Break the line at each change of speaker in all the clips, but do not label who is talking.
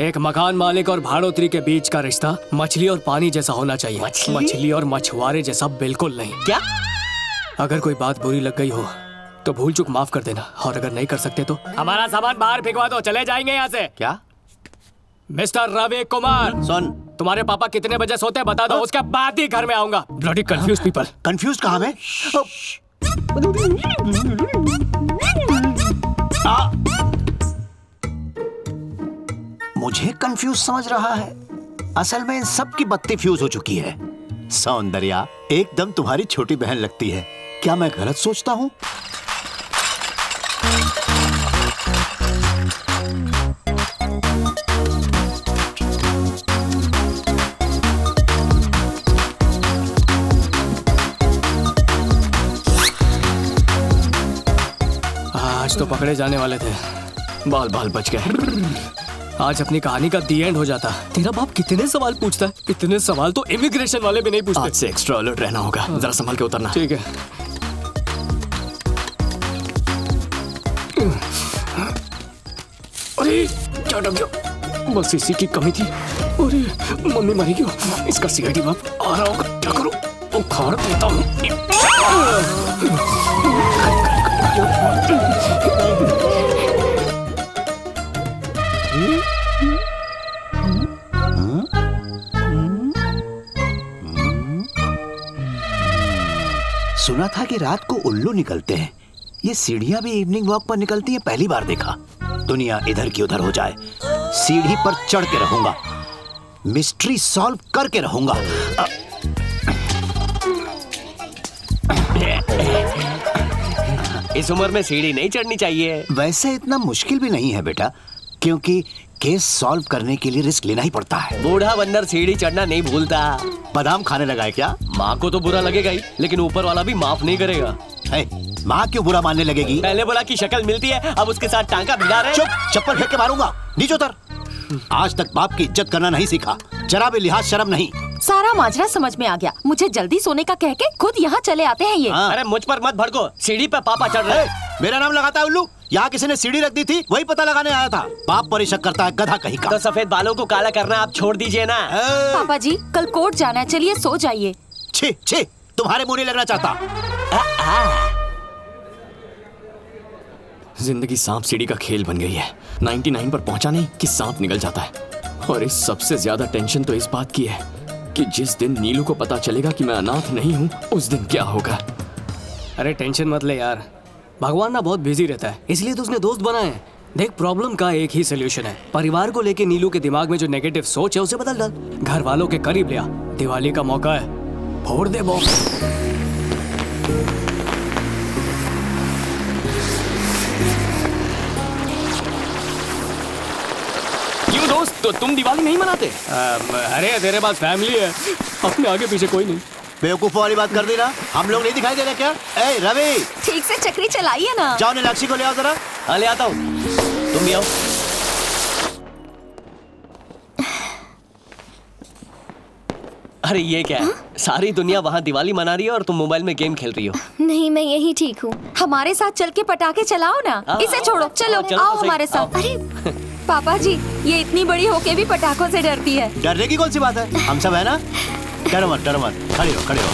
एक मकान मालिक और भाड़ोत्री के बीच का रिश्ता मछली और पानी जैसा होना चाहिए। मछली और मछुआरे जैसा बिल्कुल नहीं।
क्या?
अगर कोई बात बुरी लग गई हो तो भूल चूक माफ कर देना, और अगर नहीं कर सकते तो हमारा सामान बाहर फेंकवा दो, चले जाएंगे यहाँ से।
क्या?
मिस्टर रवि कुमार,
सुन, तुम्हारे
पापा कितने बजे सोते हैं बता दो, उसके बाद ही घर में आऊंगा। Bloody confuse people.
कंफ्यूज कहाँ मैं? मुझे कंफ्यूज समझ रहा है? असल में इन सब की बत्ती फ्यूज हो चुकी है। सौंदर्या एकदम तुम्हारी छोटी बहन लगती है। क्या मैं गलत सोचता हूँ?
आज तो पकड़े जाने वाले थे, बाल बाल बच गए। आज अपनी कहानी का दी एंड हो जाता। तेरा बाप कितने सवाल पूछता है, इतने सवाल तो इमिग्रेशन वाले भी नहीं पूछते।
आज से एक्स्ट्रा अलर्ट रहना होगा, जरा संभल के उतरना।
ठीक है। अरे क्या डर गया, बस इसी की कमी थी। अरे मम्मी मरी क्यों? इसका सीआईडी बाप आ रहा होगा, क्या करूं? उखाड़ देता हूं।
सुना था कि रात को उल्लू निकलते हैं। ये सीढ़ियां भी इवनिंग वॉक पर निकलती हैं, पहली बार देखा। दुनिया इधर की उधर हो जाए, सीढ़ी पर चढ़ के रहूंगा, मिस्ट्री सॉल्व करके रहूंगा।
इस उम्र में सीढ़ी नहीं चढ़नी चाहिए।
वैसे इतना मुश्किल भी नहीं है बेटा, क्योंकि केस सॉल्व करने के लिए रिस्क लेना ही पड़ता है।
बूढ़ा बंदर सीढ़ी चढ़ना नहीं भूलता।
बादाम खाने लगा है क्या?
माँ को तो बुरा लगेगा ही, लेकिन ऊपर वाला भी माफ नहीं करेगा।
माँ क्यों बुरा मानने लगेगी?
पहले बोला कि शक्ल मिलती है, अब उसके साथ टांका भिड़ा रहे।
चुप, चप्पल फेंक के मारूंगा, नीचे उतर। आज तक बाप की इज्जत करना नहीं सीखा, जरा भी लिहाज शर्म नहीं।
सारा माजरा समझ में आ गया। मुझे जल्दी सोने का कह के खुद यहाँ चले आते हैं ये।
अरे मुझ पर मत भड़को, सीढ़ी पे पापा चढ़ रहे।
मेरा नाम लगाता है उल्लू। यहाँ किसी ने सीढ़ी रख दी थी, वही पता लगाने आया था। बाप पर ही शक करता है, गधा कहीं का।
तो सफेद बालों को काला करना आप छोड़ दीजिए ना।
पापा जी कल कोर्ट जाना है, चलिए सो जाइए।
छी छी, तुम्हारे मुंह नहीं लगना चाहता।
जिंदगी सांप सीढ़ी का खेल बन गई है। 99 पर पहुंचा नहीं कि सांप निकल जाता है। और इस सबसे ज्यादा टेंशन तो इस बात की है कि जिस दिन नीलू को पता चलेगा कि मैं अनाथ नहीं हूँ, उस दिन क्या होगा।
अरे टेंशन मत ले यार, भगवान ना बहुत बिजी रहता है, इसलिए तो उसने दोस्त बनाए हैं। देख, प्रॉब्लम का एक ही सोल्यूशन है। परिवार को लेके नीलू के दिमाग में जो नेगेटिव सोच है उसे बदल डाल। घर वालों के करीब ले आ। दिवाली का मौका है, फोड़ दे बॉक्स।
क्यों दोस्त, तो तुम दिवाली नहीं मनाते?
अरे तेरे पास फैमिली है, अपने आगे पीछे कोई नहीं।
बेवकूफों वाली बात कर दी ना, हम लोग नहीं दिखाई दे रहे क्या? ए रवि,
ठीक से चक्री चलाइए ना।
जाओ नीलाक्षी को ले आओ जरा।
हाँ ले आता हूँ, तुम भी आओ। अरे ये क्या है? सारी दुनिया वहाँ दिवाली मना रही है और तुम मोबाइल में गेम खेल रही हो।
नहीं, मैं यही ठीक हूँ। हमारे साथ चल के पटाखे चलाओ ना। इसे छोड़ो, चलो आओ हमारे साथ। अरे पापा जी, ये इतनी बड़ी होके भी पटाखों से डरती है।
डरने की कौन सी बात है, हम सब है ना। डरो मत, डरो मत, खड़े हो, खड़े हो।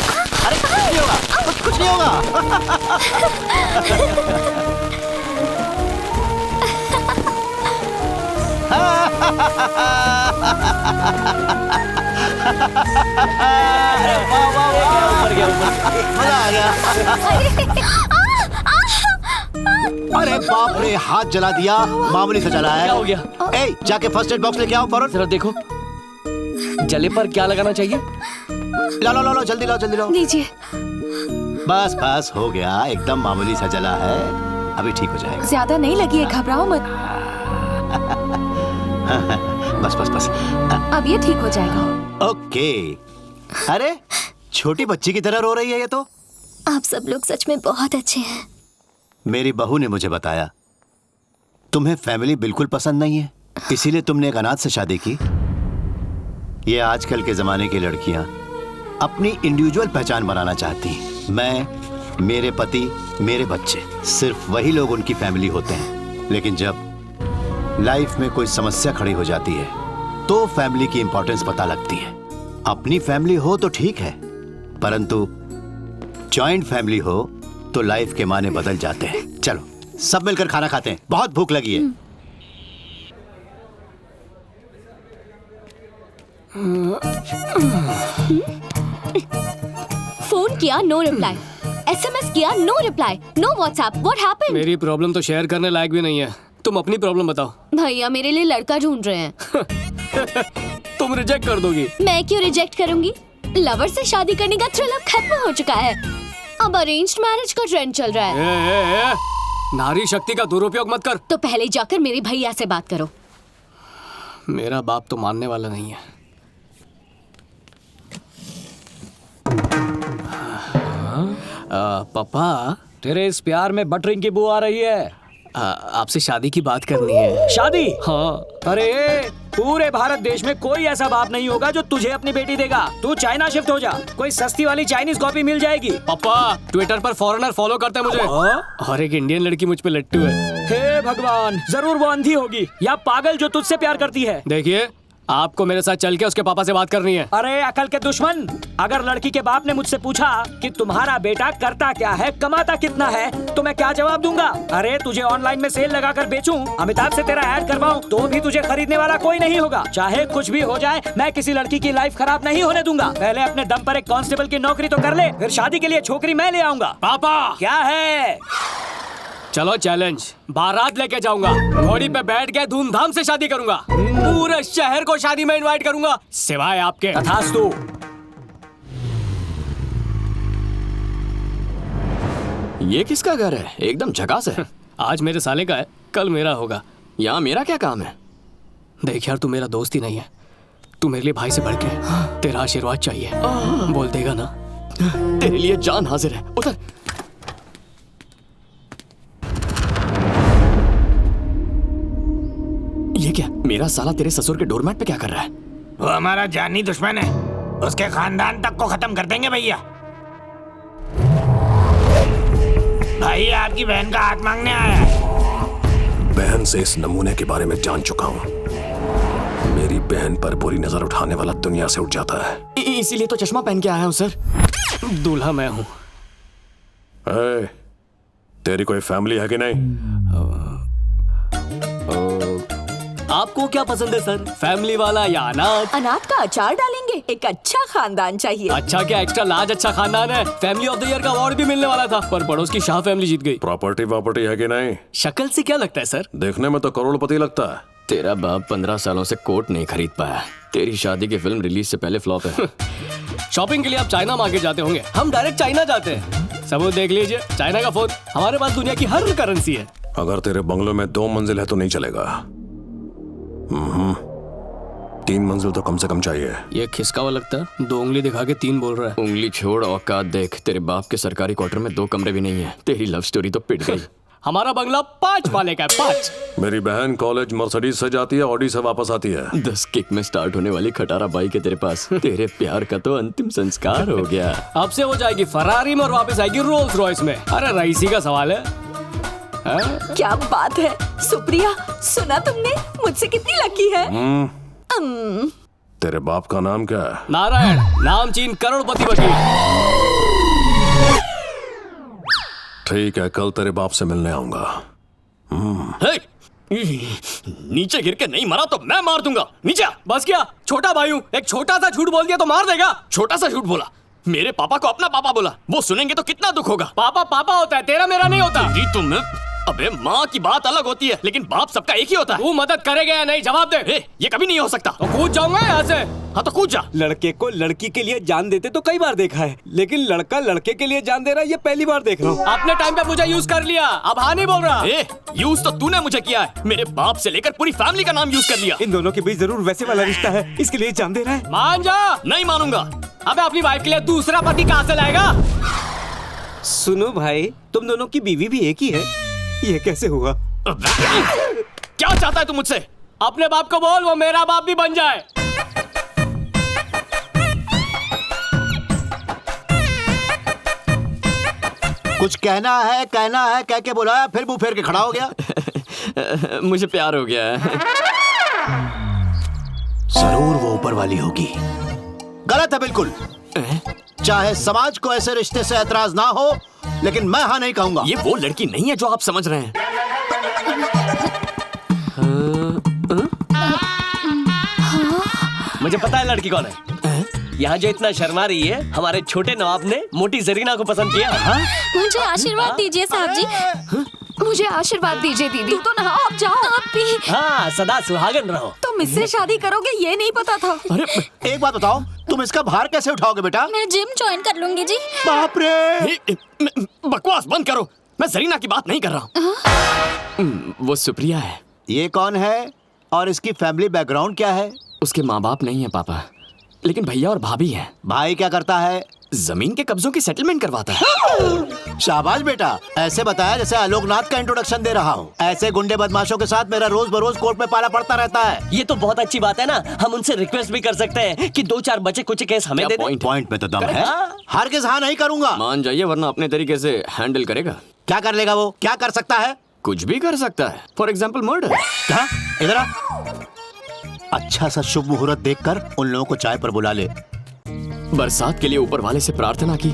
अरे कुछ नहीं होगा, कुछ नहीं होगा।
ऊपर गया,
मजा आ गया। अरे बाप रे, हाथ जला दिया, मामूली सा जला है।
क्या हो गया?
ए, जाके फर्स्ट एड बॉक्स लेके आओ फौरन।
जरा देखो, जले पर क्या लगाना चाहिए?
लो लो लो लो, जल्दी लाओ, जल्दी लाओ।
लीजिए।
बस बस हो गया, एकदम मामूली सा जला है, अभी ठीक हो जाएगा।
ज्यादा नहीं लगी है, घबराओ मत।
बस बस बस,
अब ये ठीक हो जाएगा।
ओके। अरे छोटी बच्ची की तरह रो रही है ये तो।
आप सब लोग सच में बहुत अच्छे हैं।
मेरी बहू ने मुझे बताया तुम्हें फैमिली बिल्कुल पसंद नहीं है, इसीलिए तुमने एक अनाथ से शादी की। ये आजकल के जमाने की लड़कियां अपनी इंडिविजुअल पहचान बनाना चाहती हैं। मैं, मेरे पति, मेरे बच्चे, सिर्फ वही लोग उनकी फैमिली होते हैं। लेकिन जब लाइफ में कोई समस्या खड़ी हो जाती है तो फैमिली की इंपॉर्टेंस पता लगती है। अपनी फैमिली हो तो ठीक है, परंतु जॉइंट फैमिली हो तो लाइफ के माने बदल जाते हैं। चलो सब मिलकर खाना खाते हैं, बहुत भूख लगी है।
फोन किया, नो रिप्लाई। एसएमएस किया, no reply. No WhatsApp. What happened?
मेरी प्रॉब्लम तो शेयर करने लायक भी नहीं है। तुम अपनी प्रॉब्लम बताओ।
भैया मेरे लिए लड़का ढूंढ रहे हैं।
तुम रिजेक्ट कर दोगी?
मैं क्यों रिजेक्ट करूंगी? लवर से शादी करने का थ्रिल अब खत्म हो चुका है। अब अरेंज्ड मैरिज का ट्रेंड चल रहा है।
नारी शक्ति का दुरुपयोग मत कर।
तो पहले जाकर मेरे भैया से बात करो।
मेरा बाप तो मानने वाला नहीं है। पापा,
तेरे इस प्यार में बटरिंग की बू आ रही है।
आपसे शादी की बात करनी है।
शादी?
हाँ।
अरे पूरे भारत देश में कोई ऐसा बाप नहीं होगा जो तुझे अपनी बेटी देगा। तू चाइना शिफ्ट हो जा, कोई सस्ती वाली चाइनीज कॉपी मिल जाएगी।
पापा, ट्विटर पर फॉरेनर फॉलो करते हैं मुझे। और एक इंडियन लड़की मुझ पे लट्टू है।
हे भगवान, जरूर वो अंधी होगी या पागल जो तुझसे प्यार करती है।
देखिए, आपको मेरे साथ चल के उसके पापा से बात करनी है।
अरे अकल के दुश्मन, अगर लड़की के बाप ने मुझसे पूछा कि तुम्हारा बेटा करता क्या है, कमाता कितना है, तो मैं क्या जवाब दूंगा? अरे तुझे ऑनलाइन में सेल लगाकर बेचूं, अमिताभ से तेरा ऐड करवाऊं, तो भी तुझे खरीदने वाला कोई नहीं होगा। चाहे कुछ भी हो जाए, मैं किसी लड़की की लाइफ खराब नहीं होने दूंगा। पहले अपने दम पर एक कांस्टेबल की नौकरी तो कर ले, फिर शादी के लिए छोकरी मैं ले आऊंगा।
पापा,
क्या है?
चलो चैलेंज, बारात लेके जाऊंगा, घोड़ी पे बैठ के धूमधाम से शादी करूंगा, पूरे शहर को शादी में इनवाइट करूंगा, सिवाय आपके।
तथास्तु।
ये किसका घर है? एकदम झकास है।
आज मेरे साले का है, कल मेरा होगा।
यहाँ मेरा क्या काम है?
देख यार, तू मेरा दोस्त ही नहीं है, तू मेरे लिए भाई से बढ़ के तेरा आशीर्वाद चाहिए। बोल देगा ना?
तेरे लिए जान हाजिर है। उतर। ये क्या? मेरा साला तेरे ससुर के डोरमैट पे क्या कर रहा है?
वो हमारा जानी दुश्मन है, उसके खानदान तक को खत्म कर देंगे भैया। भैया आपकी बहन का हाथ मांगने आया है।
बहन से इस नमूने के बारे में जान चुका हूँ। मेरी बहन पर बुरी नजर उठाने वाला दुनिया से उठ जाता है।
इसीलिए तो चश्मा पहन के आया हूँ सर।
दूल्हा मैं हूँ।
तेरी कोई फैमिली है कि नहीं?
आपको क्या पसंद है सर, फैमिली वाला या अनाथ?
अनाथ का अचार डालेंगे, एक अच्छा खानदान चाहिए।
अच्छा क्या एक्स्ट्रा लार्ज अच्छा खानदान है? फैमिली ऑफ द ईयर का अवार्ड भी मिलने वाला था, पर पड़ोस की शाह फैमिली जीत गई।
प्रॉपर्टी वॉपर्टी है कि नहीं?
शक्ल से क्या लगता है सर?
देखने में तो करोड़पति लगता है।
तेरा बाप 15 सालों से कोट नहीं खरीद पाया। तेरी शादी की फिल्म रिलीज से पहले फ्लॉप है।
शॉपिंग के लिए आप चाइना मार्केट जाते होंगे, हम डायरेक्ट चाइना जाते हैं। सबूत देख लीजिए, चाइना का फोन। हमारे पास दुनिया की हर करेंसी है।
अगर तेरे बंगलों में 2 मंजिल है तो नहीं चलेगा। 3 मंजिल तो कम से कम चाहिए।
ये खिसका हुआ लगता है, 2 उंगली दिखा के 3 बोल रहा है।
उंगली छोड़, औकात देख। तेरे बाप के सरकारी क्वार्टर में 2 कमरे भी नहीं है। तेरी लव स्टोरी तो पिट गई।
हमारा बंगला 5 माले का है, 5।
मेरी बहन कॉलेज मर्सिडीज से जाती है, ऑडी से वापस आती है।
10 किक में स्टार्ट होने वाली खटारा बाइक है तेरे पास। तेरे प्यार का तो अंतिम संस्कार हो गया।
अब से हो जाएगी फरारी में और वापस आएगी रोल्स रॉयस में। अरे रईसी का सवाल है।
क्या बात है सुप्रिया, सुना तुमने? मुझसे कितनी लकी है।
तेरे बाप का नाम क्या है?
नारायण, नामचीन करोड़पति वकील।
ठीक है, कल तेरे बाप से मिलने आऊंगा।
हे! नीचे गिर के नहीं मरा तो मैं मार दूंगा। नीचे आ।
बस क्या, छोटा भाई हूँ, एक छोटा सा झूठ बोल दिया तो मार देगा।
छोटा सा झूठ बोला, मेरे पापा को अपना पापा बोला। वो सुनेंगे तो कितना दुख होगा।
पापा पापा होता है, तेरा मेरा नहीं होता।
जी तुम। अबे माँ की बात अलग होती है, लेकिन बाप सबका एक ही होता है।
तू मदद करेगा या नहीं, जवाब दे।
ये कभी नहीं हो सकता।
तो कूद जाऊंगा यहाँ से।
हाँ तो कूद जा।
लड़के को लड़की के लिए जान देते तो कई बार देखा है, लेकिन लड़का लड़के के लिए जान दे रहा है, ये पहली बार देख रहा हूँ।
अपने टाइम पे मुझे यूज कर लिया, अब हाँ नहीं बोल रहा।
यूज तो तूने मुझे किया है। मेरे बाप से लेकर पूरी फैमिली का नाम यूज कर लिया।
इन दोनों के बीच जरूर वैसे वाला रिश्ता है, इसके लिए जान दे रहा है।
मान जा।
नहीं मानूंगा।
अबे अपनी वाइफ के लिए दूसरा पति कहाँ से लाएगा?
सुनो भाई, तुम दोनों की बीवी भी एक ही है, ये कैसे हुआ?
क्या चाहता है तू मुझसे?
अपने बाप को बोल वो मेरा बाप भी बन जाए।
कुछ कहना है कह के बुलाया, फिर मुंह फेर के खड़ा हो गया।
मुझे प्यार हो गया है।
जरूर वो ऊपर वाली होगी। गलत है बिल्कुल। चाहे समाज को ऐसे रिश्ते से ऐतराज ना हो, लेकिन मैं हाँ नहीं कहूंगा।
ये वो लड़की नहीं है जो आप समझ रहे हैं।
मुझे पता है लड़की कौन है। यहाँ जो इतना शर्मा रही है, हमारे छोटे नवाब ने मोटी जरीना को पसंद किया।
मुझे आशीर्वाद दीजिए साहब जी, मुझे आशीर्वाद दीजिए दीदी। तू तो नहाओ, अब जाओ। आप भी।
हाँ, सदा सुहागन रहो।
तुम इससे शादी करोगे ये नहीं पता था।
अरे
एक बात बताओ, तुम इसका भार कैसे उठाओगे बेटा?
मैं जिम ज्वाइन कर लूंगी जी।
बाप रे!
बकवास बंद करो, मैं जरीना की बात नहीं कर रहा हूँ। वो सुप्रिया है।
ये कौन है और इसकी फैमिली बैकग्राउंड क्या है?
उसके माँ बाप नहीं है पापा, लेकिन भैया और भाभी हैं।
भाई क्या करता है?
जमीन के कब्जों की सेटलमेंट करवाता है।
शाबाश बेटा, ऐसे बताया जैसे आलोकनाथ का इंट्रोडक्शन दे रहा हूँ। ऐसे गुंडे बदमाशों के साथ मेरा रोज बरोज कोर्ट में पाला पड़ता रहता है।
ये तो बहुत अच्छी बात है ना, हम उनसे रिक्वेस्ट भी कर सकते हैं कि 2-4 बचे कुछ केस हमें दे दें।
पॉइंट में तो दम है। हरगिज़ हाँ नहीं करूंगा।
मान जाइए, वरना अपने तरीके से हैंडल करेगा।
क्या कर लेगा वो? क्या कर सकता है?
कुछ भी कर सकता है, फॉर एग्जाम्पल मर्डर।
क्या? इधर आ। अच्छा सा शुभ मुहूर्त देखकर उन लोगों को चाय पर बुला ले।
बरसात के लिए ऊपर वाले से प्रार्थना की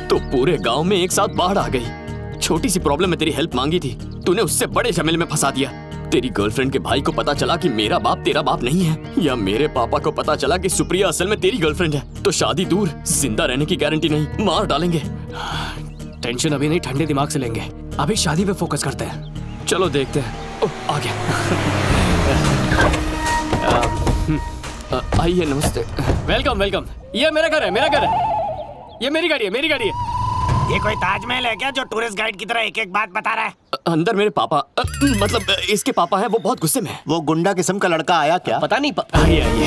तो पूरे गांव में एक साथ बाढ़ आ गई। छोटी सी प्रॉब्लम में तेरी हेल्प मांगी थी, तूने उससे बड़े झमेले में फंसा दिया। तेरी गर्लफ्रेंड के भाई को पता चला कि मेरा बाप तेरा बाप नहीं है, या मेरे पापा को पता चला कि सुप्रिया असल में तेरी गर्लफ्रेंड है, तो शादी दूर, जिंदा रहने की गारंटी नहीं, मार डालेंगे।
टेंशन अभी नहीं, ठंडे दिमाग से लेंगे। अभी शादी पे फोकस करते हैं।
चलो देखते हैं। ओह, आ गया। आइए, नमस्ते।
Welcome welcome. ये मेरा घर है, मेरा घर है। ये मेरी गाड़ी है, मेरी गाड़ी है।
ये कोई ताजमहल है क्या जो टूरिस्ट गाइड की तरह एक एक बात बता रहा है?
अंदर मेरे पापा, मतलब इसके पापा हैं, वो बहुत गुस्से में है।
वो गुंडा किस्म का लड़का आया क्या?
पता नहीं। आइए आइए।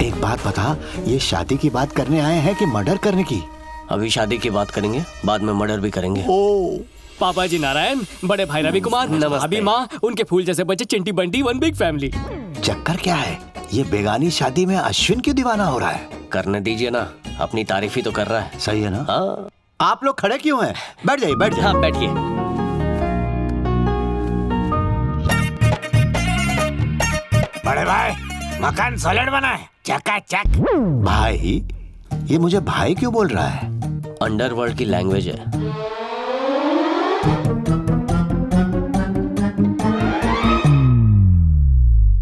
एक बात बता, ये शादी की बात करने आए हैं कि मर्डर करने की?
अभी शादी की बात करेंगे, बाद में मर्डर भी करेंगे।
ओ,
पापा जी नारायण, बड़े भाई रवि कुमार, भाभी माँ, उनके फूल जैसे बच्चे चिंटी बंटी, वन बिग फैमिली।
चक्कर क्या है? ये बेगानी शादी में अश्विन क्यों दीवाना हो रहा है?
करने दीजिए ना, अपनी तारीफ ही तो कर रहा है।
सही है ना?
हाँ।
आप लोग खड़े क्यों हैं? बैठ जाइए, बैठ जाइए।
हाँ, बैठिए।
बड़े भाई, मकान सॉलिड बना है, चकाचक।
भाई, ये मुझे भाई क्यों बोल रहा है?
अंडरवर्ल्ड की लैंग्वेज है।